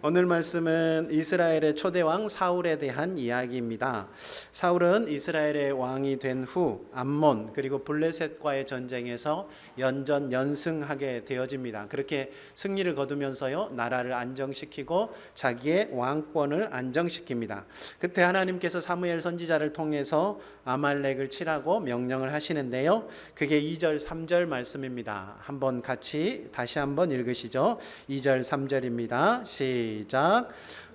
오늘 말씀은 이스라엘의 초대왕 사울에 대한 이야기입니다. 사울은 이스라엘의 왕이 된 후 암몬 그리고 블레셋과의 전쟁에서 연전연승하게 되어집니다. 그렇게 승리를 거두면서요 나라를 안정시키고 자기의 왕권을 안정시킵니다. 그때 하나님께서 사무엘 선지자를 통해서 아말렉을 치라고 명령을 하시는데요. 그게 2절 3절 말씀입니다. 다시 한번 읽으시죠. 2절 3절입니다. 시작.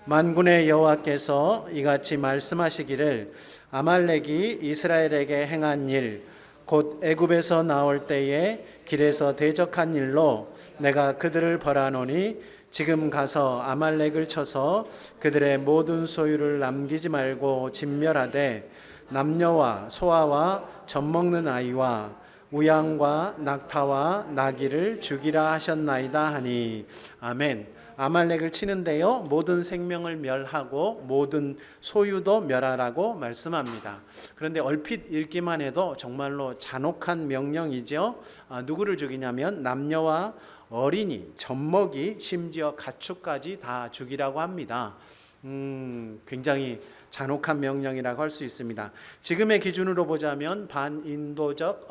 만군의 여호와께서 이같이 말씀하시기를 아말렉이 이스라엘에게 행한 일 곧 애굽에서 나올 때에 길에서 대적한 일로 내가 그들을 벌하노니 지금 가서 아말렉을 쳐서 그들의 모든 소유를 남기지 말고 진멸하되 남녀와 소아와 젖먹는 아이와 우양과 낙타와 나귀를 죽이라 하셨나이다 하니 아멘. 아말렉을 치는데요 모든 생명을 멸하고 모든 소유도 멸하라고 말씀합니다. 그런데 얼핏 읽기만 해도 정말로 잔혹한 명령이죠. 누구를 죽이냐면 남녀와 어린이, 젖먹이, 심지어 가축까지 다 죽이라고 합니다. 굉장히 잔혹한 명령이라고 할 수 있습니다. 지금의 기준으로 보자면 반인도적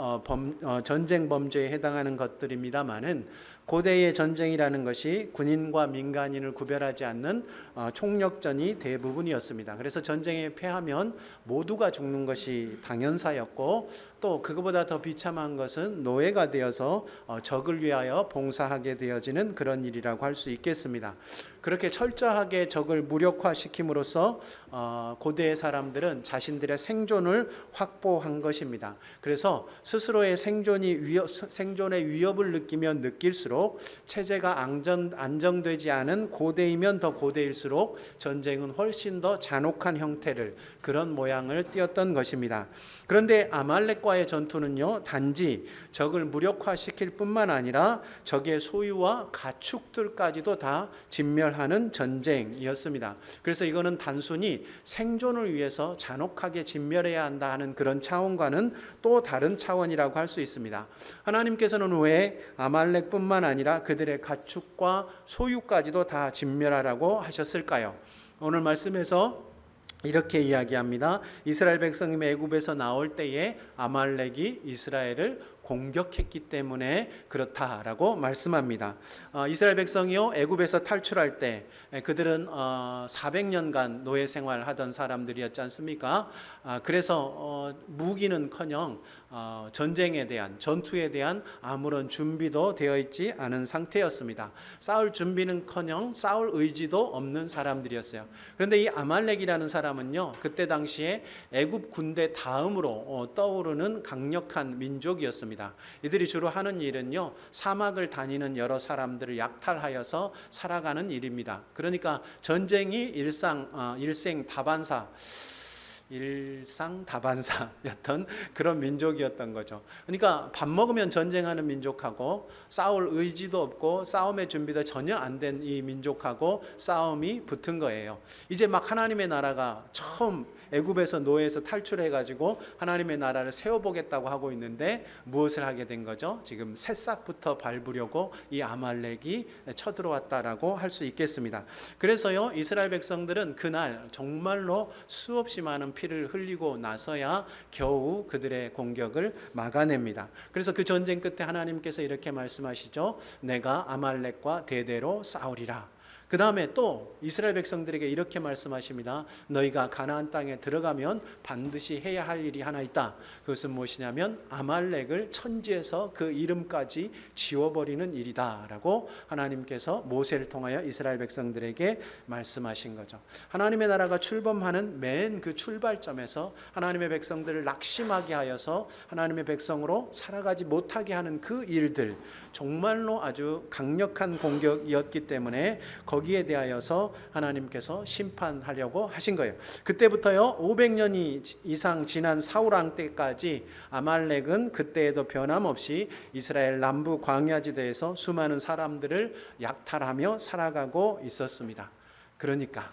전쟁 범죄에 해당하는 것들입니다만은 고대의 전쟁이라는 것이 군인과 민간인을 구별하지 않는 총력전이 대부분이었습니다. 그래서 전쟁에 패하면 모두가 죽는 것이 당연사였고 또 그것보다 더 비참한 것은 노예가 되어서 적을 위하여 봉사하게 되어지는 그런 일이라고 할 수 있겠습니다. 그렇게 철저하게 적을 무력화시킴으로써 고대의 사람들은 자신들의 생존을 확보한 것입니다. 그래서 스스로의 생존의 위협을 느끼면 느낄수록 체제가 안정되지 않은 고대이면 더 고대일수록 전쟁은 훨씬 더 잔혹한 형태를 그런 모양을 띄었던 것입니다. 그런데 아말렉과의 전투는요 단지 적을 무력화시킬 뿐만 아니라 적의 소유와 가축들까지도 다 진멸하는 전쟁이었습니다. 그래서 이거는 단순히 생존을 위해서 잔혹하게 진멸해야 한다 하는 그런 차원과는 또 다른 차원이라고 할 수 있습니다. 하나님께서는 왜 아말렉뿐만 아니라 그들의 가축과 소유까지도 다 진멸하라고 하셨을까요? 오늘 말씀에서 이렇게 이야기합니다. 이스라엘 백성이 애굽에서 나올 때에 아말렉이 이스라엘을 공격했기 때문에 그렇다라고 말씀합니다. 이스라엘 백성이요 애굽에서 탈출할 때 그들은 400년간 노예 생활하던 사람들이었지 않습니까? 그래서 무기는커녕 전투에 대한 아무런 준비도 되어 있지 않은 상태였습니다. 싸울 준비는커녕 싸울 의지도 없는 사람들이었어요. 그런데 이 아말렉이라는 사람은요 그때 당시에 애굽 군대 다음으로 떠오르는 강력한 민족이었습니다. 이들이 주로 하는 일은요 사막을 다니는 여러 사람들을 약탈하여서 살아가는 일입니다. 그러니까 전쟁이 일상다반사였던 그런 민족이었던 거죠. 그러니까 밥 먹으면 전쟁하는 민족하고 싸울 의지도 없고 싸움의 준비도 전혀 안 된 이 민족하고 싸움이 붙은 거예요. 이제 막 하나님의 나라가 처음 애굽에서 노예에서 탈출해가지고 하나님의 나라를 세워보겠다고 하고 있는데 무엇을 하게 된 거죠? 지금 새싹부터 밟으려고 이 아말렉이 쳐들어왔다라고 할 수 있겠습니다. 그래서요 이스라엘 백성들은 그날 정말로 수없이 많은 피를 흘리고 나서야 겨우 그들의 공격을 막아냅니다. 그래서 그 전쟁 끝에 하나님께서 이렇게 말씀하시죠. 내가 아말렉과 대대로 싸우리라. 그 다음에 또 이스라엘 백성들에게 이렇게 말씀하십니다. 너희가 가나안 땅에 들어가면 반드시 해야 할 일이 하나 있다. 그것은 무엇이냐면 아말렉을 천지에서 그 이름까지 지워버리는 일이다 라고 하나님께서 모세를 통하여 이스라엘 백성들에게 말씀하신 거죠. 하나님의 나라가 출범하는 맨 그 출발점에서 하나님의 백성들을 낙심하게 하여서 하나님의 백성으로 살아가지 못하게 하는 그 일들, 정말로 아주 강력한 공격이었기 때문에 거기에 대하여서 하나님께서 심판하려고 하신 거예요. 그때부터요 500년이 이상 지난 사울 왕 때까지 아말렉은 그때에도 변함없이 이스라엘 남부 광야지대에서 수많은 사람들을 약탈하며 살아가고 있었습니다. 그러니까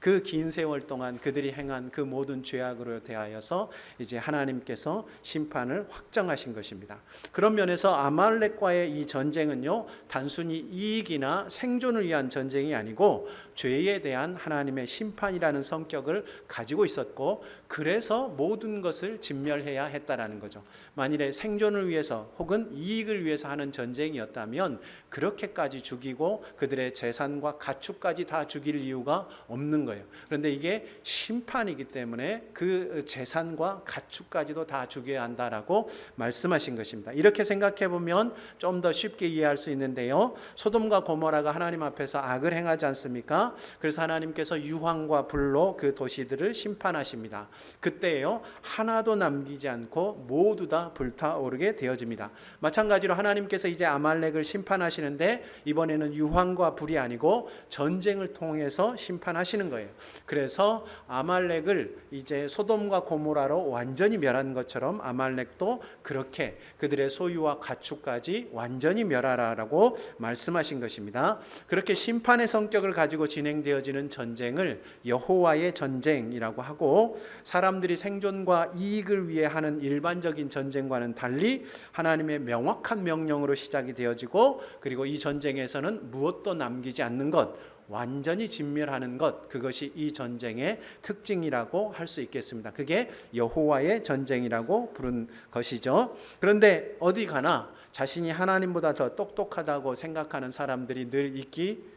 그 긴 세월 동안 그들이 행한 그 모든 죄악으로 대하여서 이제 하나님께서 심판을 확정하신 것입니다. 그런 면에서 아말렉과의 이 전쟁은요, 단순히 이익이나 생존을 위한 전쟁이 아니고 죄에 대한 하나님의 심판이라는 성격을 가지고 있었고, 그래서 모든 것을 진멸해야 했다라는 거죠. 만일에 생존을 위해서 혹은 이익을 위해서 하는 전쟁이었다면 그렇게까지 죽이고 그들의 재산과 가축까지 다 죽일 이유가 없는 거예요. 그런데 이게 심판이기 때문에 그 재산과 가축까지도 다 죽여야 한다라고 말씀하신 것입니다. 이렇게 생각해 보면 좀 더 쉽게 이해할 수 있는데요, 소돔과 고모라가 하나님 앞에서 악을 행하지 않습니까? 그래서 하나님께서 유황과 불로 그 도시들을 심판하십니다. 그때요, 하나도 남기지 않고 모두 다 불타오르게 되어집니다. 마찬가지로 하나님께서 이제 아말렉을 심판하시는데 이번에는 유황과 불이 아니고 전쟁을 통해서 심판하시는 거예요. 그래서 아말렉을 이제 소돔과 고모라로 완전히 멸한 것처럼 아말렉도 그렇게 그들의 소유와 가축까지 완전히 멸하라라고 말씀하신 것입니다. 그렇게 심판의 성격을 가지고 진행되어지는 전쟁을 여호와의 전쟁이라고 하고, 사람들이 생존과 이익을 위해 하는 일반적인 전쟁과는 달리 하나님의 명확한 명령으로 시작이 되어지고, 그리고 이 전쟁에서는 무엇도 남기지 않는 것, 완전히 진멸하는 것, 그것이 이 전쟁의 특징이라고 할 수 있겠습니다. 그게 여호와의 전쟁이라고 부른 것이죠. 그런데 어디 가나 자신이 하나님보다 더 똑똑하다고 생각하는 사람들이 늘 있기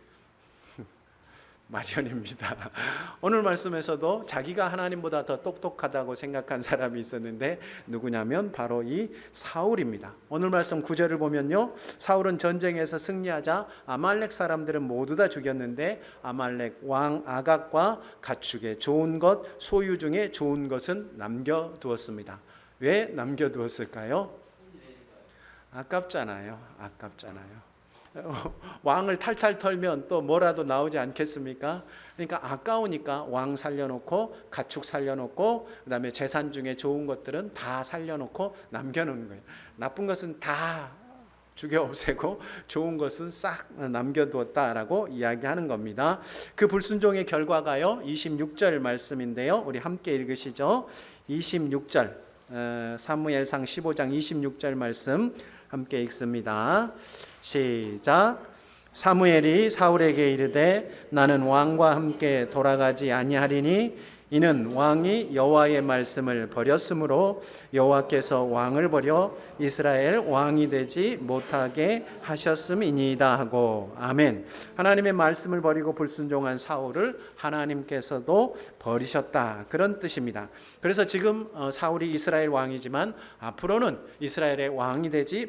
마련입니다. 오늘 말씀에서도 자기가 하나님보다 더 똑똑하다고 생각한 사람이 있었는데 누구냐면 바로 이 사울입니다. 오늘 말씀 9절을 보면요, 사울은 전쟁에서 승리하자 아말렉 사람들은 모두 다 죽였는데 아말렉 왕 아각과 가축의 좋은 것, 소유 중에 좋은 것은 남겨두었습니다. 왜 남겨두었을까요? 아깝잖아요. 왕을 탈탈 털면 또 뭐라도 나오지 않겠습니까? 그러니까 아까우니까 왕 살려놓고 가축 살려놓고 그다음에 재산 중에 좋은 것들은 다 살려놓고 남겨놓은 거예요. 나쁜 것은 다 죽여 없애고 좋은 것은 싹 남겨두었다라고 이야기하는 겁니다. 그 불순종의 결과가요, 26절 말씀인데요, 우리 함께 읽으시죠. 26절, 사무엘상 15장 26절 말씀 함께 읽습니다. 시작. 사무엘이 사울에게 이르되 나는 왕과 함께 돌아가지 아니하리니 이는 왕이 여호와의 말씀을 버렸으므로 여호와께서 왕을 버려 이스라엘 왕이 되지 못하게 하셨음이니이다 하고. 아멘. 하나님의 말씀을 버리고 불순종한 사울을 하나님께서도 버리셨다, 그런 뜻입니다. 그래서 지금 사울이 이스라엘 왕이지만 앞으로는 이스라엘의 왕이 되지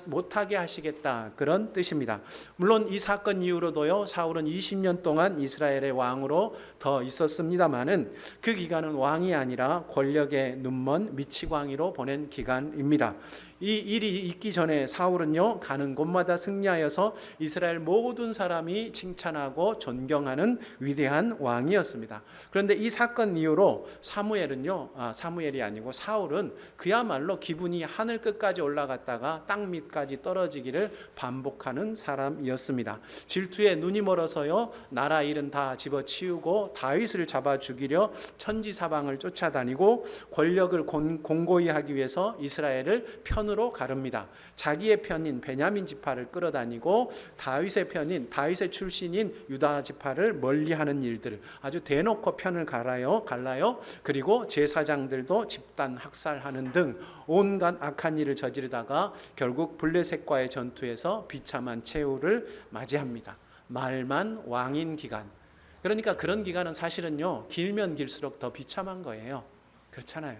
못하게 하시겠다, 그런 뜻입니다. 물론 이 사건 이후로도요, 사울은 20년 동안 이스라엘의 왕으로 더 있었습니다마는 그 기간은 왕이 아니라 권력의 눈먼 미치광이로 보낸 기간입니다. 이 일이 있기 전에 사울은요, 가는 곳마다 승리하여서 이스라엘 모든 사람이 칭찬하고 존경하는 위대한 왕이었습니다. 그런데 이 사건 이후로 사무엘이 아니고 사울은 그야말로 기분이 하늘 끝까지 올라갔다가 땅 밑까지 떨어지기를 반복하는 사람이었습니다. 질투에 눈이 멀어서요, 나라 일은 다 집어치우고 다윗을 잡아 죽이려 천지사방을 쫓아다니고 권력을 공고히 하기 위해서 이스라엘을 편으로 가릅니다. 자기의 편인 베냐민 지파를 끌어다니고 다윗의 편인 다윗의 출신인 유다 지파를 멀리하는 일들을 아주 대놓고 편을 갈라요. 그리고 제사장들도 집단 학살하는 등 온갖 악한 일을 저지르다가 결국 블레셋과의 전투에서 비참한 최후를 맞이합니다. 말만 왕인 기간. 그러니까 그런 기간은 사실은요, 길면 길수록 더 비참한 거예요. 그렇잖아요.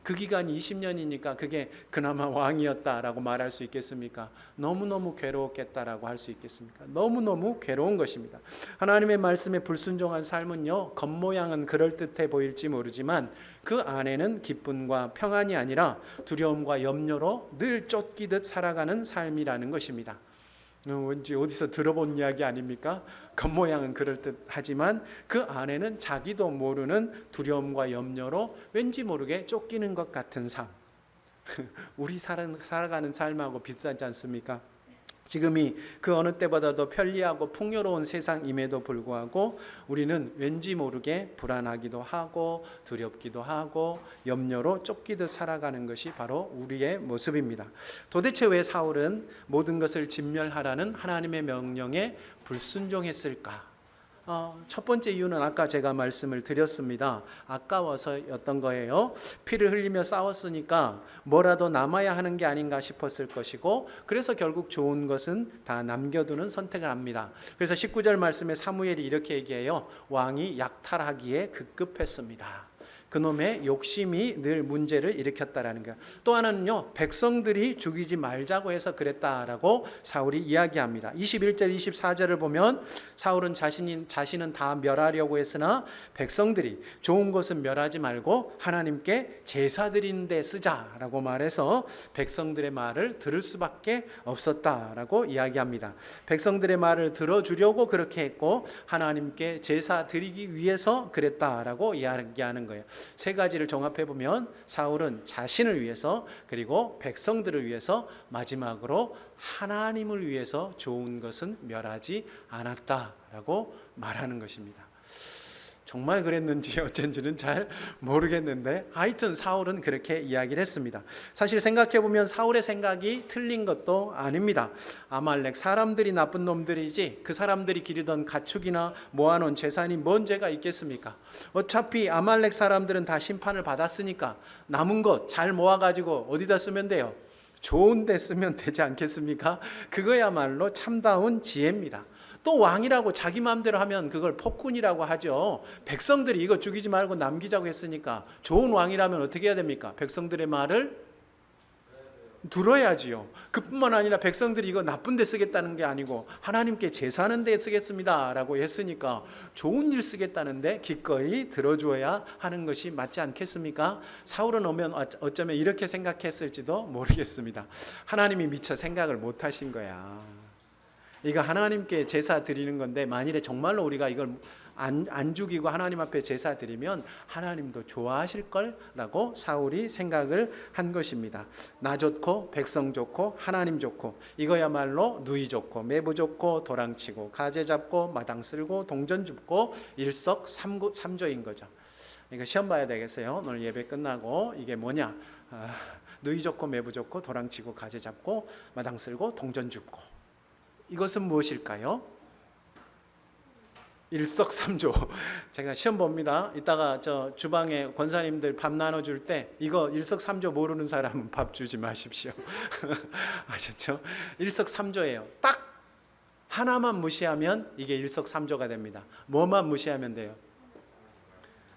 그 기간이 20년이니까 그게 그나마 왕이었다라고 말할 수 있겠습니까? 너무너무 괴로웠겠다라고 할 수 있겠습니까? 너무너무 괴로운 것입니다. 하나님의 말씀에 불순종한 삶은요, 겉모양은 그럴듯해 보일지 모르지만 그 안에는 기쁨과 평안이 아니라 두려움과 염려로 늘 쫓기듯 살아가는 삶이라는 것입니다. 왠지 어디서 들어본 이야기 아닙니까? 겉모양은 그럴듯하지만 그 안에는 자기도 모르는 두려움과 염려로 왠지 모르게 쫓기는 것 같은 삶. 우리 살아가는 삶하고 비슷하지 않습니까? 지금이 그 어느 때보다도 편리하고 풍요로운 세상임에도 불구하고 우리는 왠지 모르게 불안하기도 하고 두렵기도 하고 염려로 쫓기듯 살아가는 것이 바로 우리의 모습입니다. 도대체 왜 사울은 모든 것을 진멸하라는 하나님의 명령에 불순종했을까? 첫 번째 이유는 아까 제가 말씀을 드렸습니다. 아까워서였던 거예요. 피를 흘리며 싸웠으니까 뭐라도 남아야 하는 게 아닌가 싶었을 것이고, 그래서 결국 좋은 것은 다 남겨두는 선택을 합니다. 그래서 19절 말씀에 사무엘이 이렇게 얘기해요. 왕이 약탈하기에 급급했습니다. 그놈의 욕심이 늘 문제를 일으켰다라는 거예요. 또 하나는요, 백성들이 죽이지 말자고 해서 그랬다라고 사울이 이야기합니다. 21절 24절을 보면 사울은 자신은 다 멸하려고 했으나 백성들이 좋은 것은 멸하지 말고 하나님께 제사 드리는 데 쓰자라고 말해서 백성들의 말을 들을 수밖에 없었다라고 이야기합니다. 백성들의 말을 들어주려고 그렇게 했고 하나님께 제사 드리기 위해서 그랬다라고 이야기하는 거예요. 세 가지를 종합해 보면 사울은 자신을 위해서, 그리고 백성들을 위해서, 마지막으로 하나님을 위해서 좋은 것은 멸하지 않았다라고 말하는 것입니다. 정말 그랬는지 어쩐지는 잘 모르겠는데 하여튼 사울은 그렇게 이야기를 했습니다. 사실 생각해보면 사울의 생각이 틀린 것도 아닙니다. 아말렉 사람들이 나쁜 놈들이지 그 사람들이 기르던 가축이나 모아놓은 재산이 뭔 죄가 있겠습니까? 어차피 아말렉 사람들은 다 심판을 받았으니까 남은 것 잘 모아가지고 어디다 쓰면 돼요? 좋은 데 쓰면 되지 않겠습니까? 그거야말로 참다운 지혜입니다. 또 왕이라고 자기 마음대로 하면 그걸 폭군이라고 하죠. 백성들이 이거 죽이지 말고 남기자고 했으니까 좋은 왕이라면 어떻게 해야 됩니까? 백성들의 말을 들어야지요. 그뿐만 아니라 백성들이 이거 나쁜 데 쓰겠다는 게 아니고 하나님께 제사하는 데 쓰겠습니다 라고 했으니까 좋은 일 쓰겠다는데 기꺼이 들어줘야 하는 것이 맞지 않겠습니까? 사울은 어쩌면 이렇게 생각했을지도 모르겠습니다. 하나님이 미처 생각을 못 하신 거야. 이거 하나님께 제사 드리는 건데 만일에 정말로 우리가 이걸 안 죽이고 하나님 앞에 제사 드리면 하나님도 좋아하실 거라고 사울이 생각을 한 것입니다. 나 좋고 백성 좋고 하나님 좋고 이거야말로 누이 좋고 매부 좋고 도랑치고 가재 잡고 마당 쓸고 동전 줍고 일석삼조인 거죠. 이거 시험 봐야 되겠어요. 오늘 예배 끝나고 이게 뭐냐? 누이 좋고 매부 좋고 도랑치고 가재 잡고 마당 쓸고 동전 줍고, 이것은 무엇일까요? 일석삼조. 제가 시험 봅니다. 이따가 저 주방에 권사님들 밥 나눠줄 때 이거 일석삼조 모르는 사람은 밥 주지 마십시오. 아셨죠? 일석삼조예요. 딱 하나만 무시하면 이게 일석삼조가 됩니다. 뭐만 무시하면 돼요?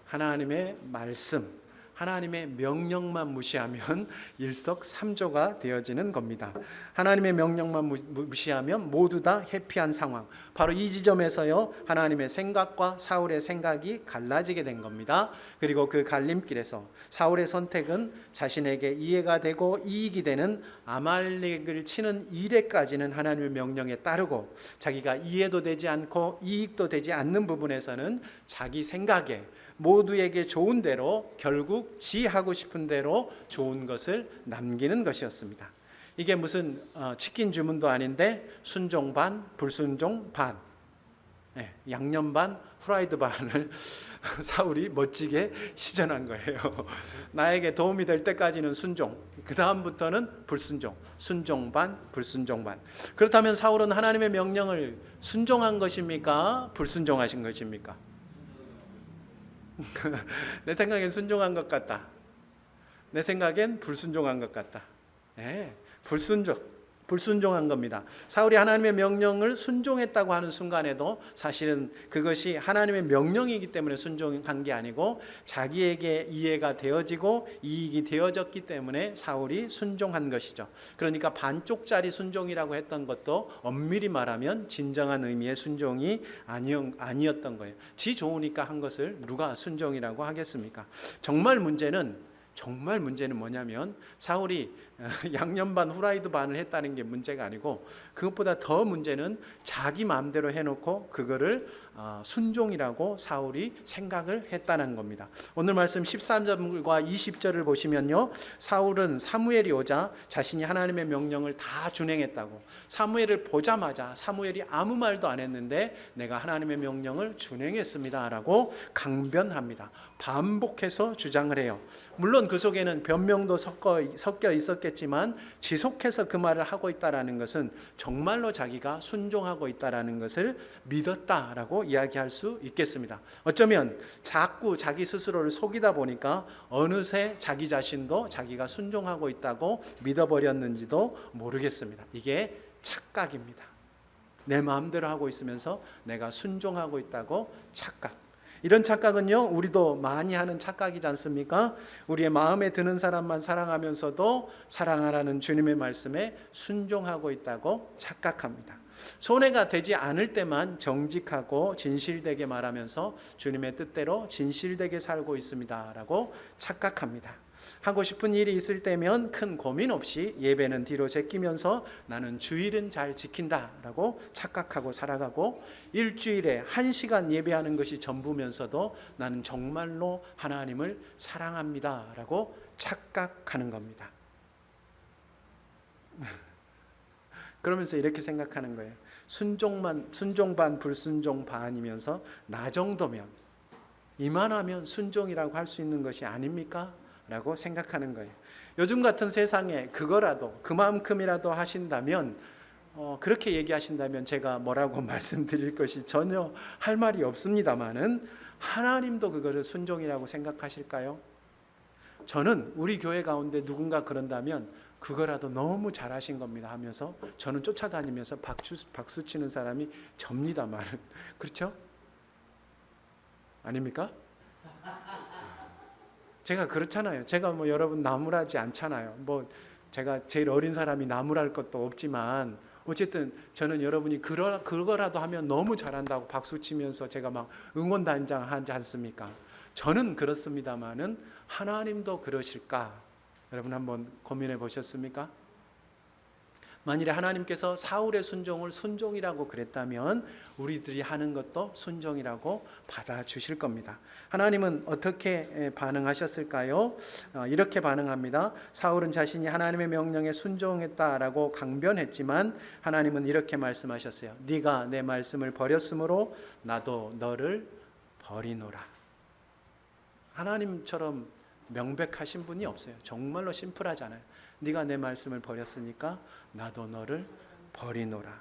하나님의 말씀, 하나님의 명령만 무시하면 일석삼조가 되어지는 겁니다. 하나님의 명령만 무시하면 모두 다 회피한 상황. 바로 이 지점에서요, 하나님의 생각과 사울의 생각이 갈라지게 된 겁니다. 그리고 그 갈림길에서 사울의 선택은 자신에게 이해가 되고 이익이 되는 아말렉을 치는 일에까지는 하나님의 명령에 따르고, 자기가 이해도 되지 않고 이익도 되지 않는 부분에서는 자기 생각에 모두에게 좋은 대로, 결국 지 하고 싶은 대로 좋은 것을 남기는 것이었습니다. 이게 무슨 치킨 주문도 아닌데 순종 반, 불순종 반, 양념 반, 후라이드 반을 사울이 멋지게 시전한 거예요. 나에게 도움이 될 때까지는 순종, 그 다음부터는 불순종, 순종 반, 불순종 반. 그렇다면 사울은 하나님의 명령을 순종한 것입니까? 불순종하신 것입니까? 내 생각엔 순종한 것 같다. 내 생각엔 불순종한 것 같다. 불순종한 겁니다. 사울이 하나님의 명령을 순종했다고 하는 순간에도 사실은 그것이 하나님의 명령이기 때문에 순종한 게 아니고 자기에게 이해가 되어지고 이익이 되어졌기 때문에 사울이 순종한 것이죠. 그러니까 반쪽짜리 순종이라고 했던 것도 엄밀히 말하면 진정한 의미의 순종이 아니었던 거예요. 지 좋으니까 한 것을 누가 순종이라고 하겠습니까? 정말 문제는 뭐냐면 사울이 양념 반 후라이드 반을 했다는 게 문제가 아니고, 그것보다 더 문제는 자기 마음대로 해놓고 그거를 순종이라고 사울이 생각을 했다는 겁니다. 오늘 말씀 13절과 20절을 보시면요, 사울은 사무엘이 오자 자신이 하나님의 명령을 다 준행했다고, 사무엘을 보자마자 사무엘이 아무 말도 안 했는데 내가 하나님의 명령을 준행했습니다 라고 강변합니다. 반복해서 주장을 해요. 물론 그 속에는 변명도 섞여 있었겠지만 지속해서 그 말을 하고 있다는 것은 정말로 자기가 순종하고 있다는 것을 믿었다라고 이야기할 수 있겠습니다. 어쩌면 자꾸 자기 스스로를 속이다 보니까 어느새 자기 자신도 자기가 순종하고 있다고 믿어버렸는지도 모르겠습니다. 이게 착각입니다. 내 마음대로 하고 있으면서 내가 순종하고 있다고 착각. 이런 착각은요, 우리도 많이 하는 착각이지 않습니까? 우리의 마음에 드는 사람만 사랑하면서도 사랑하라는 주님의 말씀에 순종하고 있다고 착각합니다. 손해가 되지 않을 때만 정직하고 진실되게 말하면서 주님의 뜻대로 진실되게 살고 있습니다 라고 착각합니다. 하고 싶은 일이 있을 때면 큰 고민 없이 예배는 뒤로 제끼면서 나는 주일은 잘 지킨다 라고 착각하고 살아가고, 일주일에 1시간 예배하는 것이 전부면서도 나는 정말로 하나님을 사랑합니다 라고 착각하는 겁니다. 그러면서 이렇게 생각하는 거예요. 순종 반 불순종 반이면서 나 정도면, 이만하면 순종이라고 할 수 있는 것이 아닙니까? 라고 생각하는 거예요. 요즘 같은 세상에 그거라도, 그만큼이라도 하신다면, 그렇게 얘기하신다면 제가 뭐라고 말씀드릴 것이 전혀 할 말이 없습니다만은, 하나님도 그거를 순종이라고 생각하실까요? 저는 우리 교회 가운데 누군가 그런다면 그거라도 너무 잘하신 겁니다 하면서 저는 쫓아다니면서 박수 치는 사람이 접니다만, 그렇죠? 아닙니까? 제가 그렇잖아요. 제가 뭐 여러분 나무라지 않잖아요. 뭐 제가 제일 어린 사람이 나무랄 것도 없지만 어쨌든 저는 여러분이 그거라도 하면 너무 잘한다고 박수 치면서 제가 막 응원단장 하지 않습니까? 저는 그렇습니다만은 하나님도 그러실까? 여러분 한번 고민해 보셨습니까? 만일에 하나님께서 사울의 순종을 순종이라고 그랬다면 우리들이 하는 것도 순종이라고 받아주실 겁니다. 하나님은 어떻게 반응하셨을까요? 이렇게 반응합니다. 사울은 자신이 하나님의 명령에 순종했다라고 강변했지만 하나님은 이렇게 말씀하셨어요. 네가 내 말씀을 버렸으므로 나도 너를 버리노라. 하나님처럼 명백하신 분이 없어요. 정말로 심플하잖아요. 네가 내 말씀을 버렸으니까 나도 너를 버리노라.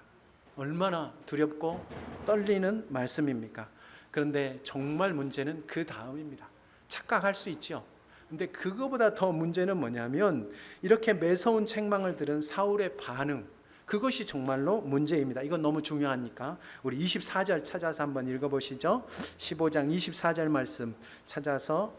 얼마나 두렵고 떨리는 말씀입니까? 그런데 정말 문제는 그 다음입니다. 착각할 수 있죠. 근데 그거보다 더 문제는 뭐냐면 이렇게 매서운 책망을 들은 사울의 반응, 그것이 정말로 문제입니다. 이건 너무 중요하니까 우리 24절 찾아서 한번 읽어보시죠. 15장 24절 말씀 찾아서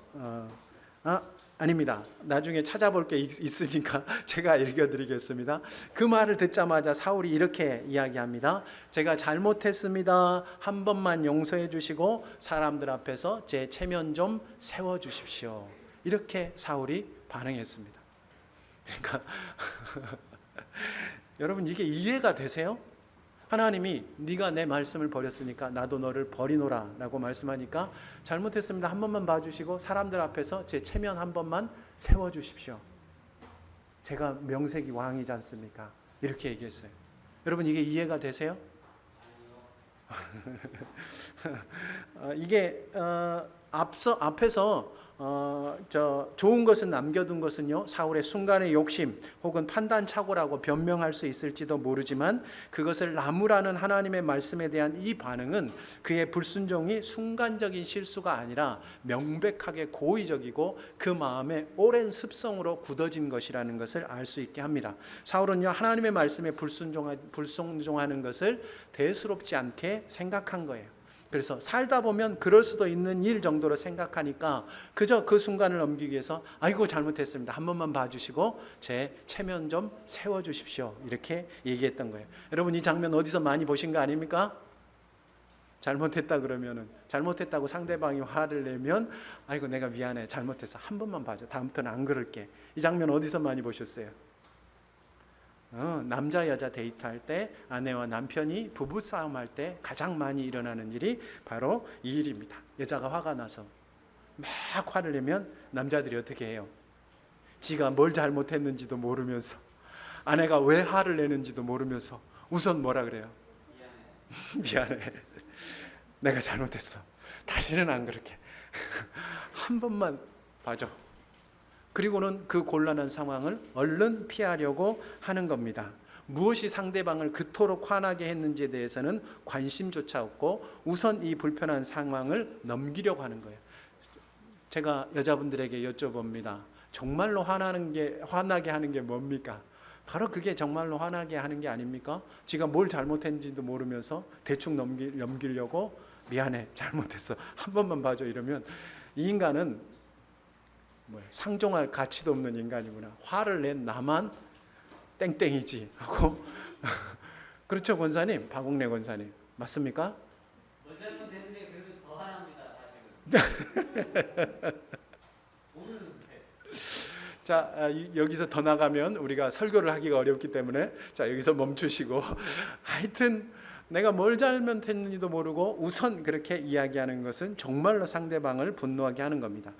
아닙니다. 나중에 찾아볼 게 있으니까 제가 읽어드리겠습니다. 그 말을 듣자마자 사울이 이렇게 이야기합니다. 제가 잘못했습니다. 한 번만 용서해 주시고 사람들 앞에서 제 체면 좀 세워주십시오. 이렇게 사울이 반응했습니다. 그러니까 여러분 이게 이해가 되세요? 하나님이 네가 내 말씀을 버렸으니까 나도 너를 버리노라 라고 말씀하니까 잘못했습니다. 한 번만 봐주시고 사람들 앞에서 제 체면 한 번만 세워주십시오. 제가 명색이 왕이지 않습니까? 이렇게 얘기했어요. 여러분 이게 이해가 되세요? 이게 앞에서 좋은 것은 남겨둔 것은요, 사울의 순간의 욕심 혹은 판단착오라고 변명할 수 있을지도 모르지만 그것을 나무라는 하나님의 말씀에 대한 이 반응은 그의 불순종이 순간적인 실수가 아니라 명백하게 고의적이고 그 마음에 오랜 습성으로 굳어진 것이라는 것을 알 수 있게 합니다. 사울은요, 하나님의 말씀에 불순종하는 것을 대수롭지 않게 생각한 거예요. 그래서 살다 보면 그럴 수도 있는 일 정도로 생각하니까 그저 그 순간을 넘기기 위해서 아이고 잘못했습니다. 한 번만 봐주시고 제 체면 좀 세워주십시오. 이렇게 얘기했던 거예요. 여러분 이 장면 어디서 많이 보신 거 아닙니까? 잘못했다 그러면은 잘못했다고 상대방이 화를 내면 아이고 내가 미안해 잘못했어 한 번만 봐줘 다음부터는 안 그럴게. 이 장면 어디서 많이 보셨어요? 남자 여자 데이트할 때 아내와 남편이 부부싸움 할 때 가장 많이 일어나는 일이 바로 이 일입니다. 여자가 화가 나서 막 화를 내면 남자들이 어떻게 해요? 지가 뭘 잘못했는지도 모르면서, 아내가 왜 화를 내는지도 모르면서 우선 뭐라 그래요? 미안해. 내가 잘못했어. 다시는 안 그렇게. 한 번만 봐줘. 그리고는 그 곤란한 상황을 얼른 피하려고 하는 겁니다. 무엇이 상대방을 그토록 화나게 했는지에 대해서는 관심조차 없고 우선 이 불편한 상황을 넘기려고 하는 거예요. 제가 여자분들에게 여쭤봅니다. 정말로 화나게 하는 게 뭡니까? 바로 그게 정말로 화나게 하는 게 아닙니까? 지가 뭘 잘못했는지도 모르면서 대충 넘기려고 미안해, 잘못했어, 한 번만 봐줘 이러면 이 인간은 상종할 가치도 없는 인간이구나. 화를 낸 나만 땡땡이지 하고 그렇죠, 권사님? 박옥래 권사님 맞습니까? 뭘 잘못했는데 그래도 더 화납니다, 사실은. 자, 여기서 더 나가면 우리가 설교를 하기가 어렵기 때문에 자, 여기서 멈추시고 하여튼 내가 뭘 잘못했는지도 모르고 우선 그렇게 이야기하는 것은 정말로 상대방을 분노하게 하는 겁니다.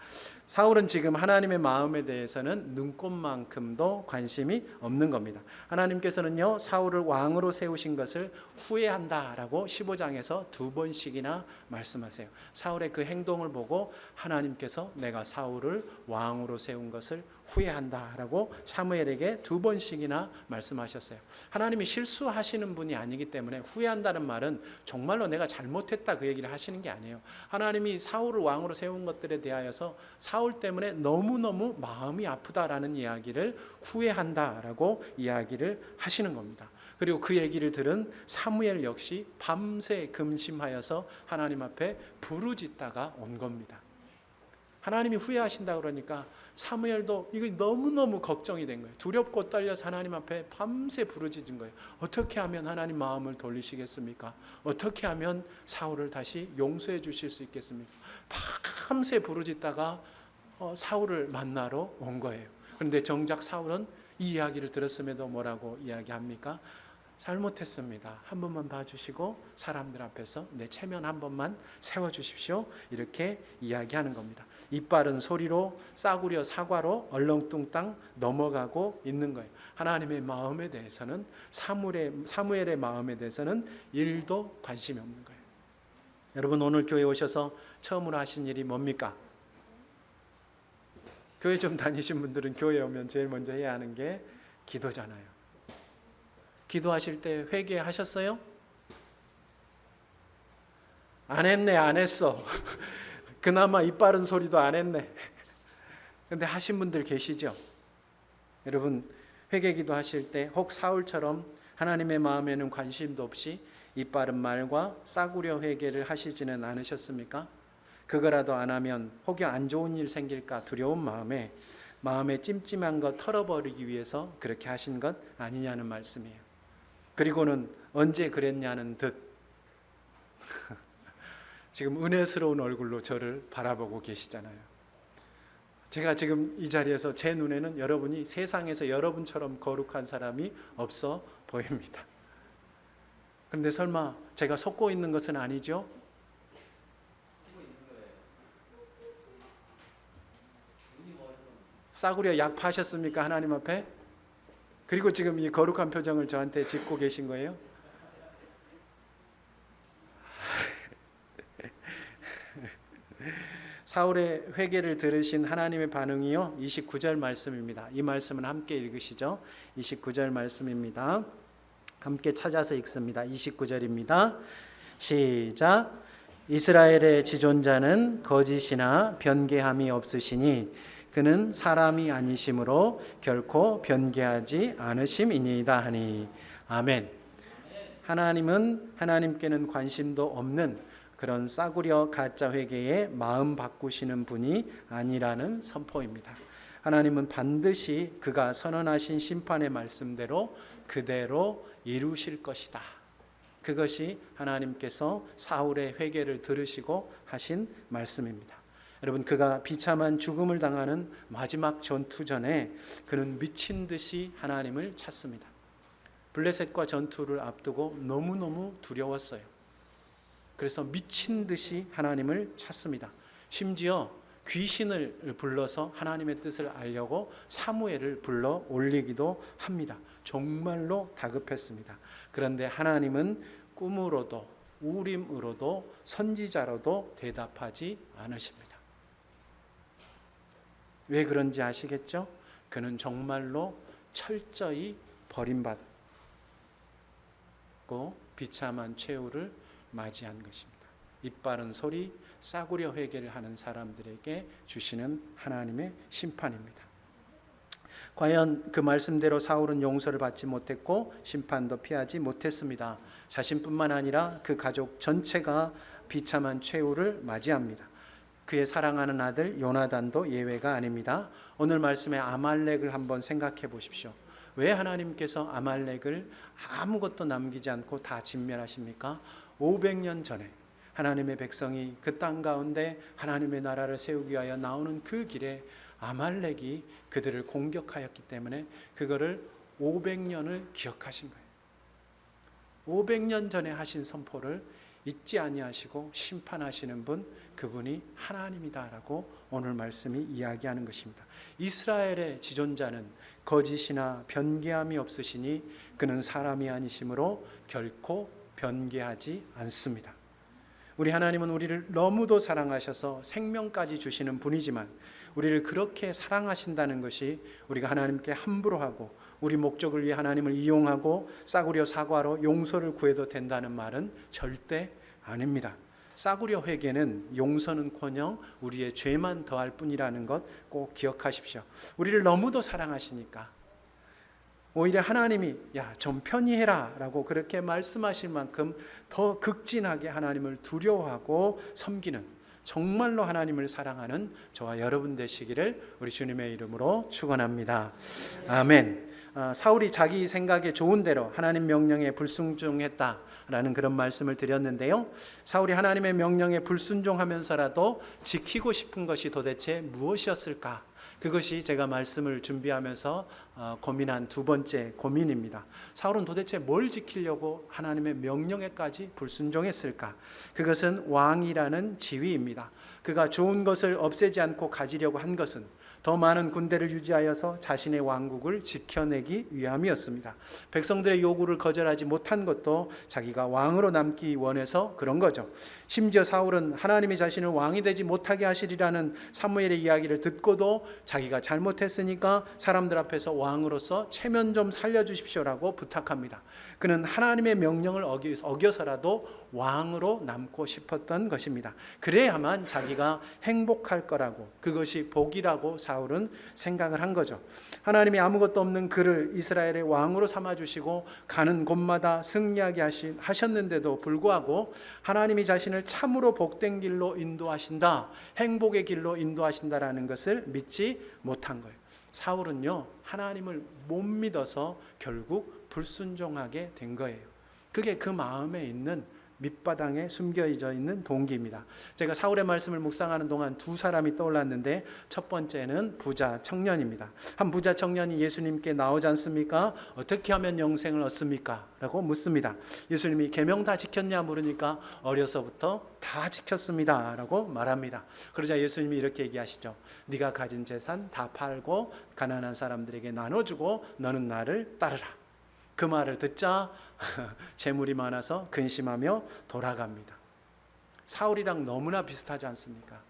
사울은 지금 하나님의 마음에 대해서는 눈꼽만큼도 관심이 없는 겁니다. 하나님께서는요, 사울을 왕으로 세우신 것을 후회한다라고 15장에서 2번씩이나 말씀하세요. 사울의 그 행동을 보고 하나님께서 내가 사울을 왕으로 세운 것을 후회한다라고 사무엘에게 2번씩이나 말씀하셨어요. 하나님이 실수하시는 분이 아니기 때문에 후회한다는 말은 정말로 내가 잘못했다 그 얘기를 하시는 게 아니에요. 하나님이 사울을 왕으로 세운 것들에 대하여서 사울 때문에 너무너무 마음이 아프다라는 이야기를 후회한다라고 이야기를 하시는 겁니다. 그리고 그 얘기를 들은 사무엘 역시 밤새 금심하여서 하나님 앞에 부르짖다가 온 겁니다. 하나님이 후회하신다 그러니까 사무엘도 이거 너무너무 걱정이 된 거예요. 두렵고 떨려서 하나님 앞에 밤새 부르짖은 거예요. 어떻게 하면 하나님 마음을 돌리시겠습니까? 어떻게 하면 사울을 다시 용서해 주실 수 있겠습니까? 밤새 부르짖다가 사울을 만나러 온 거예요. 그런데 정작 사울은 이 이야기를 들었음에도 뭐라고 이야기합니까? 잘못했습니다. 한 번만 봐주시고 사람들 앞에서 내 체면 한 번만 세워주십시오. 이렇게 이야기하는 겁니다. 이빠른 소리로 싸구려 사과로 얼렁뚱땅 넘어가고 있는 거예요. 하나님의 마음에 대해서는 사무엘의 마음에 대해서는 1도 관심이 없는 거예요. 여러분 오늘 교회 오셔서 처음으로 하신 일이 뭡니까? 교회 좀 다니신 분들은 교회 오면 제일 먼저 해야 하는 게 기도잖아요. 기도하실 때 회개하셨어요? 안 했네, 안 했어. 그나마 입 바른 소리도 안 했네. 근데 하신 분들 계시죠? 여러분 회개 기도하실 때 혹 사울처럼 하나님의 마음에는 관심도 없이 입 바른 말과 싸구려 회개를 하시지는 않으셨습니까? 그거라도 안 하면 혹여 안 좋은 일 생길까 두려운 마음에 찜찜한 거 털어버리기 위해서 그렇게 하신 것 아니냐는 말씀이에요. 그리고는 언제 그랬냐는 듯 지금 은혜스러운 얼굴로 저를 바라보고 계시잖아요. 제가 지금 이 자리에서 제 눈에는 여러분이 세상에서 여러분처럼 거룩한 사람이 없어 보입니다. 그런데 설마 제가 속고 있는 것은 아니죠? 싸구려 약 파셨습니까? 하나님 앞에? 그리고 지금 이 거룩한 표정을 저한테 짓고 계신 거예요? 사울의 회개를 들으신 하나님의 반응이요 29절 말씀입니다. 이 말씀은 함께 읽으시죠. 29절 말씀입니다. 함께 찾아서 읽습니다. 29절입니다. 시작. 이스라엘의 지존자는 거짓이나 변개함이 없으시니 그는 사람이 아니심으로 결코 변개하지 않으심이니이다 하니. 아멘. 하나님께는 관심도 없는 그런 싸구려 가짜 회개에 마음 바꾸시는 분이 아니라는 선포입니다. 하나님은 반드시 그가 선언하신 심판의 말씀대로 그대로 이루실 것이다. 그것이 하나님께서 사울의 회개를 들으시고 하신 말씀입니다. 여러분 그가 비참한 죽음을 당하는 마지막 전투 전에 그는 미친 듯이 하나님을 찾습니다. 블레셋과 전투를 앞두고 너무너무 두려웠어요. 그래서 미친 듯이 하나님을 찾습니다. 심지어 귀신을 불러서 하나님의 뜻을 알려고 사무엘을 불러 올리기도 합니다. 정말로 다급했습니다. 그런데 하나님은 꿈으로도 우림으로도 선지자로도 대답하지 않으십니다. 왜 그런지 아시겠죠? 그는 정말로 철저히 버림받고 비참한 최후를 맞이한 것입니다. 입바른 소리, 싸구려 회개를 하는 사람들에게 주시는 하나님의 심판입니다. 과연 그 말씀대로 사울은 용서를 받지 못했고 심판도 피하지 못했습니다. 자신뿐만 아니라 그 가족 전체가 비참한 최후를 맞이합니다. 그의 사랑하는 아들 요나단도 예외가 아닙니다. 오늘 말씀의 아말렉을 한번 생각해 보십시오. 왜 하나님께서 아말렉을 아무것도 남기지 않고 다 진멸하십니까? 500년 전에 하나님의 백성이 그 땅 가운데 하나님의 나라를 세우기 위하여 나오는 그 길에 아말렉이 그들을 공격하였기 때문에 그거를 500년을 기억하신 거예요. 500년 전에 하신 선포를 잊지 아니하시고 심판하시는 분, 그분이 하나님이다라고 오늘 말씀이 이야기하는 것입니다. 이스라엘의 지존자는 거짓이나 변개함이 없으시니 그는 사람이 아니시므로 결코 변개하지 않습니다. 우리 하나님은 우리를 너무도 사랑하셔서 생명까지 주시는 분이지만 우리를 그렇게 사랑하신다는 것이 우리가 하나님께 함부로 하고 우리 목적을 위해 하나님을 이용하고 싸구려 사과로 용서를 구해도 된다는 말은 절대 아닙니다. 싸구려 회개는 용서는커녕 우리의 죄만 더할 뿐이라는 것 꼭 기억하십시오. 우리를 너무도 사랑하시니까 오히려 하나님이 야, 좀 편히 해라 라고 그렇게 말씀하실 만큼 더 극진하게 하나님을 두려워하고 섬기는, 정말로 하나님을 사랑하는 저와 여러분 되시기를 우리 주님의 이름으로 축원합니다. 아멘. 사울이 자기 생각에 좋은 대로 하나님 명령에 불순종했다라는 그런 말씀을 드렸는데요. 사울이 하나님의 명령에 불순종하면서라도 지키고 싶은 것이 도대체 무엇이었을까? 그것이 제가 말씀을 준비하면서 고민한 두 번째 고민입니다. 사울은 도대체 뭘 지키려고 하나님의 명령에까지 불순종했을까? 그것은 왕이라는 지위입니다. 그가 좋은 것을 없애지 않고 가지려고 한 것은 더 많은 군대를 유지하여서 자신의 왕국을 지켜내기 위함이었습니다. 백성들의 요구를 거절하지 못한 것도 자기가 왕으로 남기 원해서 그런 거죠. 심지어 사울은 하나님이 자신을 왕이 되지 못하게 하시리라는 사무엘의 이야기를 듣고도 자기가 잘못했으니까 사람들 앞에서 왕으로서 체면 좀 살려주십시오라고 부탁합니다. 그는 하나님의 명령을 어겨서라도 왕으로 남고 싶었던 것입니다. 그래야만 자기가 행복할 거라고, 그것이 복이라고 사울은 생각을 한 거죠. 하나님이 아무것도 없는 그를 이스라엘의 왕으로 삼아주시고 가는 곳마다 승리하게 하셨는데도 불구하고 하나님이 자신을 참으로 복된 길로 인도하신다, 행복의 길로 인도하신다라는 것을 믿지 못한 거예요. 사울은요, 하나님을 못 믿어서 결국 불순종하게 된 거예요. 그게 그 마음에 있는 밑바닥에 숨겨져 있는 동기입니다. 제가 사울의 말씀을 묵상하는 동안 두 사람이 떠올랐는데 첫 번째는 부자 청년입니다. 한 부자 청년이 예수님께 나오지 않습니까? 어떻게 하면 영생을 얻습니까? 라고 묻습니다. 예수님이 계명 다 지켰냐 물으니까 어려서부터 다 지켰습니다 라고 말합니다. 그러자 예수님이 이렇게 얘기하시죠. 네가 가진 재산 다 팔고 가난한 사람들에게 나눠주고 너는 나를 따르라. 그 말을 듣자 재물이 많아서 근심하며 돌아갑니다. 사울이랑 너무나 비슷하지 않습니까?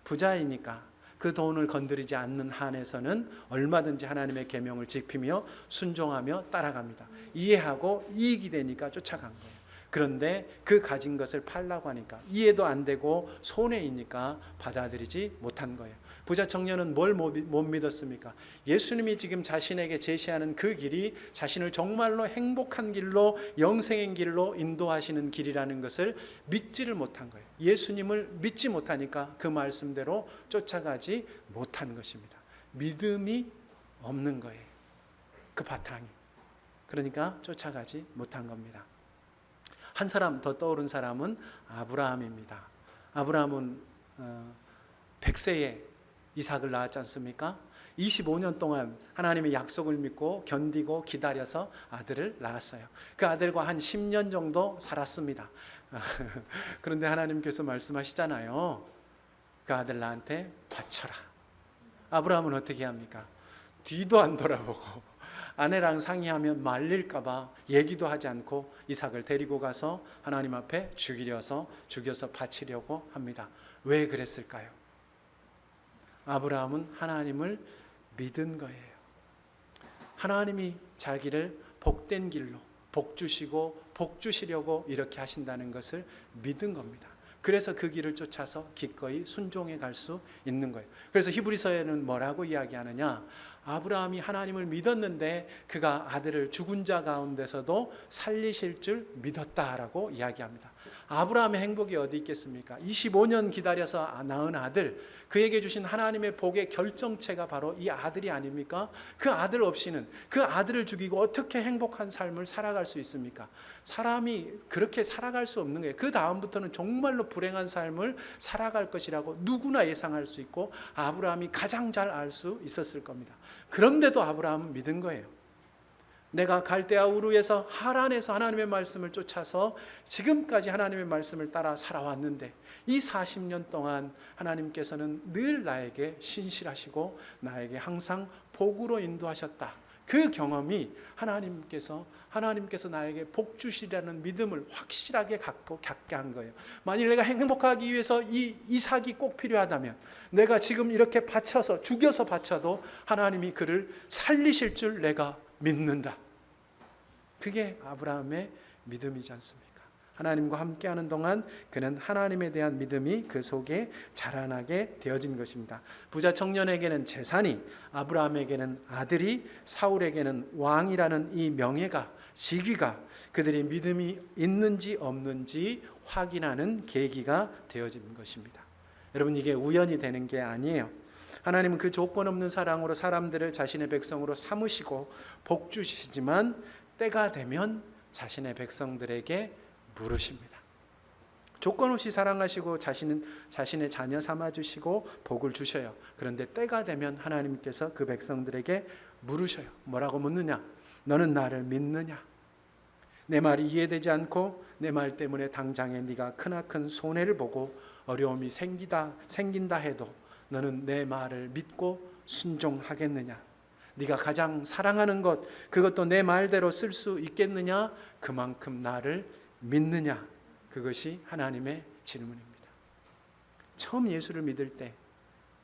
부자이니까 그 돈을 건드리지 않는 한에서는 얼마든지 하나님의 계명을 지키며 순종하며 따라갑니다. 이해하고 이익이 되니까 쫓아간 거예요. 그런데 그 가진 것을 팔라고 하니까 이해도 안 되고 손해이니까 받아들이지 못한 거예요. 부자 청년은 뭘 못 믿었습니까? 예수님이 지금 자신에게 제시하는 그 길이 자신을 정말로 행복한 길로, 영생의 길로 인도하시는 길이라는 것을 믿지를 못한 거예요. 예수님을 믿지 못하니까 그 말씀대로 쫓아가지 못한 것입니다. 믿음이 없는 거예요. 그 바탕이. 그러니까 쫓아가지 못한 겁니다. 한 사람 더 떠오른 사람은 아브라함입니다. 아브라함은 100세에 이삭을 낳았지 않습니까? 25년 동안 하나님의 약속을 믿고 견디고 기다려서 아들을 낳았어요. 그 아들과 한 10년 정도 살았습니다. 그런데 하나님께서 말씀하시잖아요. 그 아들 나한테 바쳐라. 아브라함은 어떻게 합니까? 뒤도 안 돌아보고 아내랑 상의하면 말릴까 봐 얘기도 하지 않고 이삭을 데리고 가서 하나님 앞에 죽여서 바치려고 합니다. 왜 그랬을까요? 아브라함은 하나님을 믿은 거예요. 하나님이 자기를 복된 길로 복 주시고 복 주시려고 이렇게 하신다는 것을 믿은 겁니다. 그래서 그 길을 쫓아서 기꺼이 순종해 갈 수 있는 거예요. 그래서 히브리서에는 뭐라고 이야기하느냐? 아브라함이 하나님을 믿었는데 그가 아들을 죽은 자 가운데서도 살리실 줄 믿었다라고 이야기합니다. 아브라함의 행복이 어디 있겠습니까? 25년 기다려서 낳은 아들, 그에게 주신 하나님의 복의 결정체가 바로 이 아들이 아닙니까? 그 아들 없이는, 그 아들을 죽이고 어떻게 행복한 삶을 살아갈 수 있습니까? 사람이 그렇게 살아갈 수 없는 거예요. 그 다음부터는 정말로 불행한 삶을 살아갈 것이라고 누구나 예상할 수 있고 아브라함이 가장 잘 알 수 있었을 겁니다. 그런데도 아브라함은 믿은 거예요. 내가 갈대아 우르에서 하란에서 하나님의 말씀을 쫓아서 지금까지 하나님의 말씀을 따라 살아왔는데 이 40년 동안 하나님께서는 늘 나에게 신실하시고 나에게 항상 복으로 인도하셨다. 그 경험이 하나님께서 나에게 복 주시라는 믿음을 확실하게 갖게 한 거예요. 만일 내가 행복하기 위해서 이 이삭이 꼭 필요하다면 내가 지금 이렇게 바쳐서 죽여서 바쳐도 하나님이 그를 살리실 줄 내가 믿는다. 그게 아브라함의 믿음이지 않습니까? 하나님과 함께하는 동안 그는 하나님에 대한 믿음이 그 속에 자라나게 되어진 것입니다. 부자 청년에게는 재산이, 아브라함에게는 아들이, 사울에게는 왕이라는 이 명예가, 직위가 그들이 믿음이 있는지 없는지 확인하는 계기가 되어진 것입니다. 여러분, 이게 우연이 되는 게 아니에요. 하나님은 그 조건 없는 사랑으로 사람들을 자신의 백성으로 삼으시고 복 주시지만 때가 되면 자신의 백성들에게 물으십니다. 조건 없이 사랑하시고 자신의 자녀 삼아주시고 복을 주셔요. 그런데 때가 되면 하나님께서 그 백성들에게 물으셔요. 뭐라고 묻느냐? 너는 나를 믿느냐? 내 말이 이해되지 않고 내 말 때문에 당장에 네가 크나큰 손해를 보고 어려움이 생긴다 해도 너는 내 말을 믿고 순종하겠느냐? 네가 가장 사랑하는 것, 그것도 내 말대로 쓸 수 있겠느냐? 그만큼 나를 믿느냐? 그것이 하나님의 질문입니다. 처음 예수를 믿을 때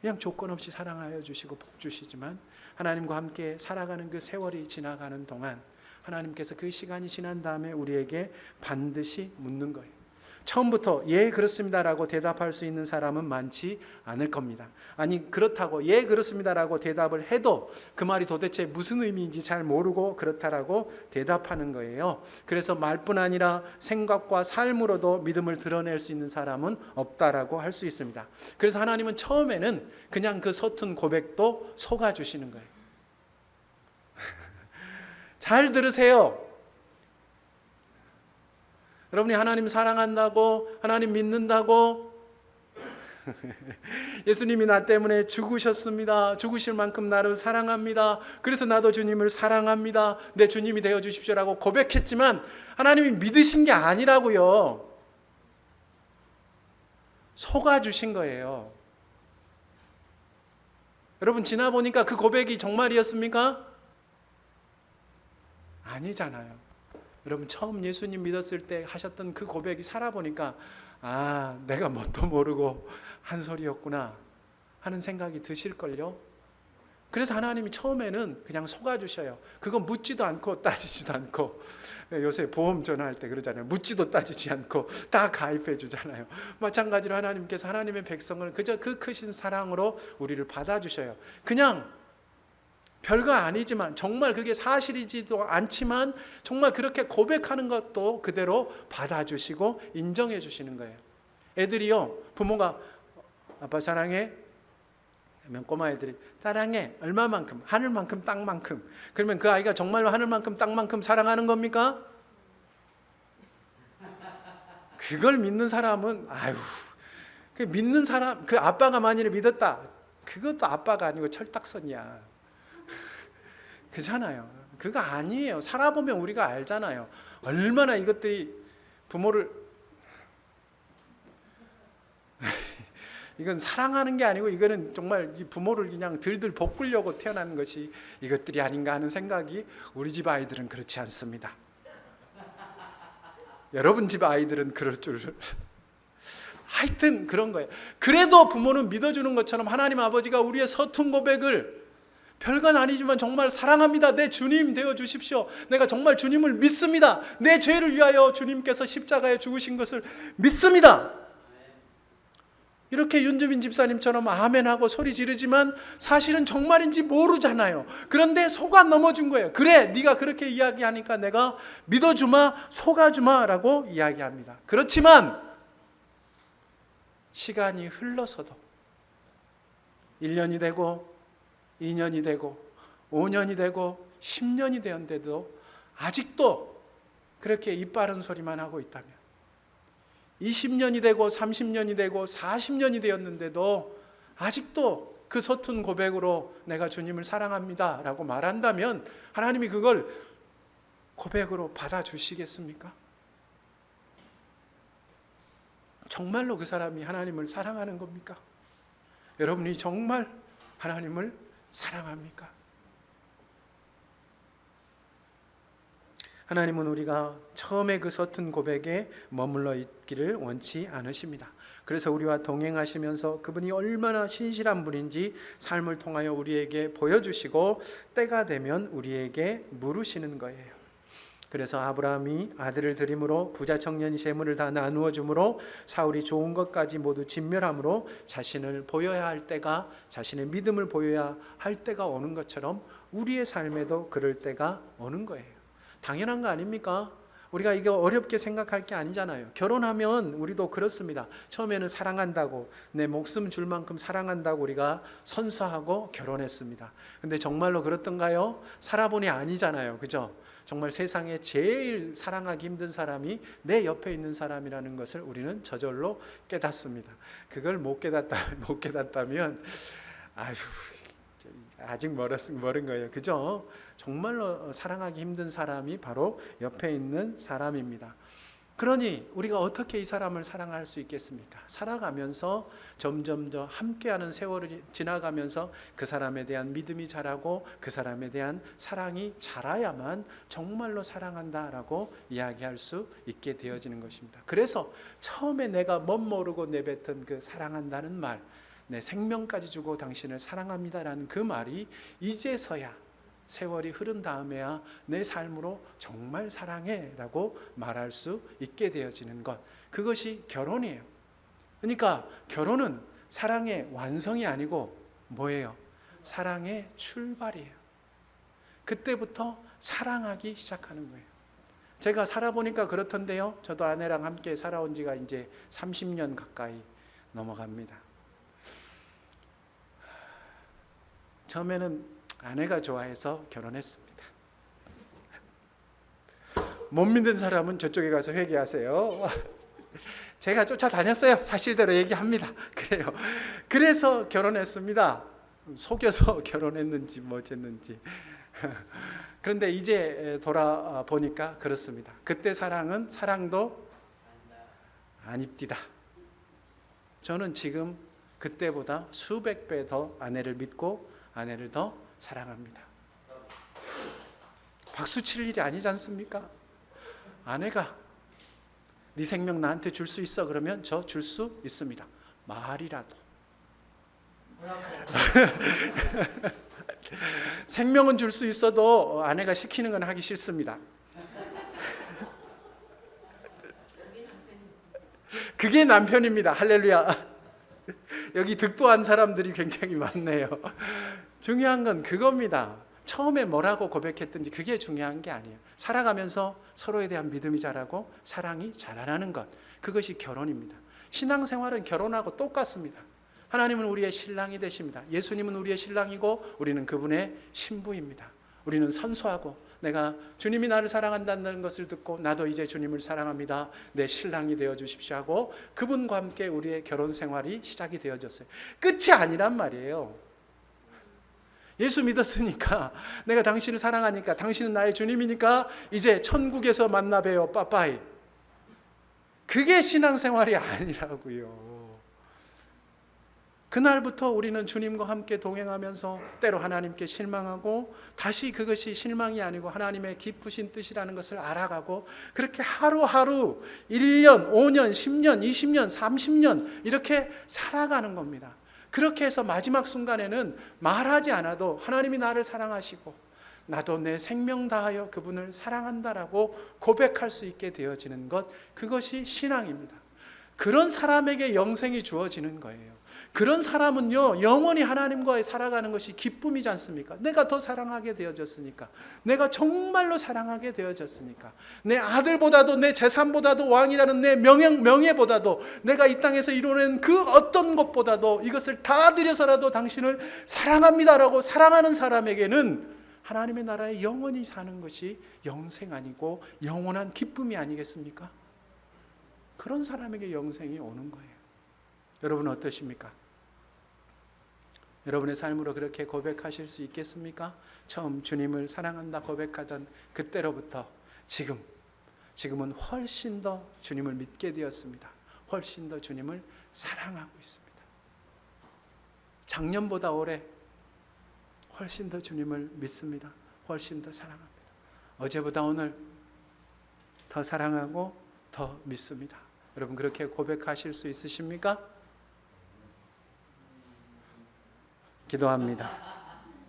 그냥 조건 없이 사랑하여 주시고 복 주시지만 하나님과 함께 살아가는 그 세월이 지나가는 동안 하나님께서 그 시간이 지난 다음에 우리에게 반드시 묻는 거예요. 처음부터 예 그렇습니다라고 대답할 수 있는 사람은 많지 않을 겁니다. 아니 그렇다고 예 그렇습니다라고 대답을 해도 그 말이 도대체 무슨 의미인지 잘 모르고 그렇다라고 대답하는 거예요. 그래서 말뿐 아니라 생각과 삶으로도 믿음을 드러낼 수 있는 사람은 없다라고 할 수 있습니다. 그래서 하나님은 처음에는 그냥 그 서툰 고백도 속아주시는 거예요. 잘 들으세요. 여러분이 하나님 사랑한다고, 하나님 믿는다고, 예수님이 나 때문에 죽으셨습니다. 죽으실 만큼 나를 사랑합니다. 그래서 나도 주님을 사랑합니다. 내 주님이 되어 주십시오라고 고백했지만 하나님이 믿으신 게 아니라고요. 속아주신 거예요. 여러분 지나보니까 그 고백이 정말이었습니까? 아니잖아요. 여러분 처음 예수님 믿었을 때 하셨던 그 고백이 살아보니까 아 내가 뭣도 모르고 한 소리였구나 하는 생각이 드실걸요. 그래서 하나님이 처음에는 그냥 속아주셔요. 그거 묻지도 않고 따지지도 않고, 요새 보험 전화할 때 그러잖아요. 묻지도 따지지 않고 다 가입해 주잖아요. 마찬가지로 하나님께서 하나님의 백성을 그저 그 크신 사랑으로 우리를 받아주셔요. 그냥 별거 아니지만 정말 그게 사실이지도 않지만 정말 그렇게 고백하는 것도 그대로 받아주시고 인정해 주시는 거예요. 애들이요, 부모가 아빠 사랑해? 그러면 꼬마 애들이 사랑해 얼마만큼? 하늘만큼 땅만큼. 그러면 그 아이가 정말로 하늘만큼 땅만큼 사랑하는 겁니까? 그걸 믿는 사람은 아유, 그 믿는 사람, 그 아빠가 만일 믿었다 그것도 아빠가 아니고 철딱선이야. 그잖아요. 그거 아니에요. 살아보면 우리가 알잖아요. 얼마나 이것들이 부모를 이건 사랑하는 게 아니고 이거는 정말 부모를 그냥 들들 볶으려고 태어난 것이 이것들이 아닌가 하는 생각이, 우리 집 아이들은 그렇지 않습니다. 여러분 집 아이들은 그럴 줄. 하여튼 그런 거예요. 그래도 부모는 믿어주는 것처럼 하나님 아버지가 우리의 서툰 고백을, 별건 아니지만 정말 사랑합니다, 내 주님 되어 주십시오, 내가 정말 주님을 믿습니다, 내 죄를 위하여 주님께서 십자가에 죽으신 것을 믿습니다, 이렇게 윤주빈 집사님처럼 아멘하고 소리 지르지만 사실은 정말인지 모르잖아요. 그런데 속아 넘어준 거예요. 그래, 네가 그렇게 이야기하니까 내가 믿어주마, 속아주마 라고 이야기합니다. 그렇지만 시간이 흘러서도 1년이 되고 2년이 되고 5년이 되고 10년이 되었는데도 아직도 그렇게 입 바른 소리만 하고 있다면, 20년이 되고 30년이 되고 40년이 되었는데도 아직도 그 서툰 고백으로 내가 주님을 사랑합니다 라고 말한다면 하나님이 그걸 고백으로 받아주시겠습니까? 정말로 그 사람이 하나님을 사랑하는 겁니까? 여러분이 정말 하나님을 사랑합니까? 하나님은 우리가 처음에 그 서툰 고백에 머물러 있기를 원치 않으십니다. 그래서 우리와 동행하시면서 그분이 얼마나 신실한 분인지 삶을 통하여 우리에게 보여주시고 때가 되면 우리에게 물으시는 거예요. 그래서 아브라함이 아들을 드림으로 부자 청년이 재물을 다 나누어 주므로 사울이 좋은 것까지 모두 진멸함으로 자신을 보여야 할 때가, 자신의 믿음을 보여야 할 때가 오는 것처럼 우리의 삶에도 그럴 때가 오는 거예요. 당연한 거 아닙니까? 우리가 이거 어렵게 생각할 게 아니잖아요. 결혼하면 우리도 그렇습니다. 처음에는 사랑한다고, 내 목숨 줄 만큼 사랑한다고 우리가 선서하고 결혼했습니다. 근데 정말로 그렇던가요? 살아보니 아니잖아요. 그죠? 정말 세상에 제일 사랑하기 힘든 사람이 내 옆에 있는 사람이라는 것을 우리는 저절로 깨닫습니다. 그걸 못 깨닫다면 아직 멀은 거예요. 그죠? 정말로 사랑하기 힘든 사람이 바로 옆에 있는 사람입니다. 그러니 우리가 어떻게 이 사람을 사랑할 수 있겠습니까? 살아가면서 점점 더 함께하는 세월이 지나가면서 그 사람에 대한 믿음이 자라고 그 사람에 대한 사랑이 자라야만 정말로 사랑한다라고 이야기할 수 있게 되어지는 것입니다. 그래서 처음에 내가 멋모르고 내뱉은 그 사랑한다는 말, 내 생명까지 주고 당신을 사랑합니다라는 그 말이 이제서야 세월이 흐른 다음에야 내 삶으로 정말 사랑해라고 말할 수 있게 되어지는 것, 그것이 결혼이에요. 그러니까 결혼은 사랑의 완성이 아니고 뭐예요? 사랑의 출발이에요. 그때부터 사랑하기 시작하는 거예요. 제가 살아보니까 그렇던데요. 저도 아내랑 함께 살아온 지가 이제 30년 가까이 넘어갑니다. 처음에는 아내가 좋아해서 결혼했습니다. 못 믿는 사람은 저쪽에 가서 회개하세요. 제가 쫓아다녔어요. 사실대로 얘기합니다. 그래요. 그래서 결혼했습니다. 속여서 결혼했는지 뭐였는지. 그런데 이제 돌아보니까 그렇습니다. 그때 사랑은 사랑도 아닙디다. 저는 지금 그때보다 수백 배 더 아내를 믿고 아내를 더 사랑합니다. 박수 칠 일이 아니지 않습니까? 아내가 네 생명 나한테 줄 수 있어 그러면 저 줄 수 있습니다. 말이라도. 생명은 줄 수 있어도 아내가 시키는 건 하기 싫습니다. 그게 남편입니다. 할렐루야. 여기 득도한 사람들이 굉장히 많네요. 중요한 건 그겁니다. 처음에 뭐라고 고백했든지 그게 중요한 게 아니에요. 살아가면서 서로에 대한 믿음이 자라고 사랑이 자라나는 것, 그것이 결혼입니다. 신앙생활은 결혼하고 똑같습니다. 하나님은 우리의 신랑이 되십니다. 예수님은 우리의 신랑이고 우리는 그분의 신부입니다. 우리는 선소하고 내가 주님이 나를 사랑한다는 것을 듣고 나도 이제 주님을 사랑합니다. 내 신랑이 되어 주십시오 하고 그분과 함께 우리의 결혼 생활이 시작이 되어졌어요. 끝이 아니란 말이에요. 예수 믿었으니까, 내가 당신을 사랑하니까, 당신은 나의 주님이니까 이제 천국에서 만나 봬요. 빠빠이. 그게 신앙생활이 아니라고요. 그날부터 우리는 주님과 함께 동행하면서 때로 하나님께 실망하고 다시 그것이 실망이 아니고 하나님의 기쁘신 뜻이라는 것을 알아가고, 그렇게 하루하루 1년, 5년, 10년, 20년, 30년 이렇게 살아가는 겁니다. 그렇게 해서 마지막 순간에는 말하지 않아도 하나님이 나를 사랑하시고 나도 내 생명 다하여 그분을 사랑한다라고 고백할 수 있게 되어지는 것, 그것이 신앙입니다. 그런 사람에게 영생이 주어지는 거예요. 그런 사람은요, 영원히 하나님과 살아가는 것이 기쁨이지 않습니까? 내가 더 사랑하게 되어졌으니까, 내가 정말로 사랑하게 되어졌으니까, 내 아들보다도 내 재산보다도 왕이라는 내 명예보다도 내가 이 땅에서 이루는 그 어떤 것보다도 이것을 다 드려서라도 당신을 사랑합니다라고 사랑하는 사람에게는 하나님의 나라에 영원히 사는 것이 영생 아니고 영원한 기쁨이 아니겠습니까? 그런 사람에게 영생이 오는 거예요. 여러분 어떠십니까? 여러분의 삶으로 그렇게 고백하실 수 있겠습니까? 처음 주님을 사랑한다 고백하던 그때로부터 지금은 훨씬 더 주님을 믿게 되었습니다. 훨씬 더 주님을 사랑하고 있습니다. 작년보다 올해 훨씬 더 주님을 믿습니다. 훨씬 더 사랑합니다. 어제보다 오늘 더 사랑하고 더 믿습니다. 여러분 그렇게 고백하실 수 있으십니까? 기도합니다.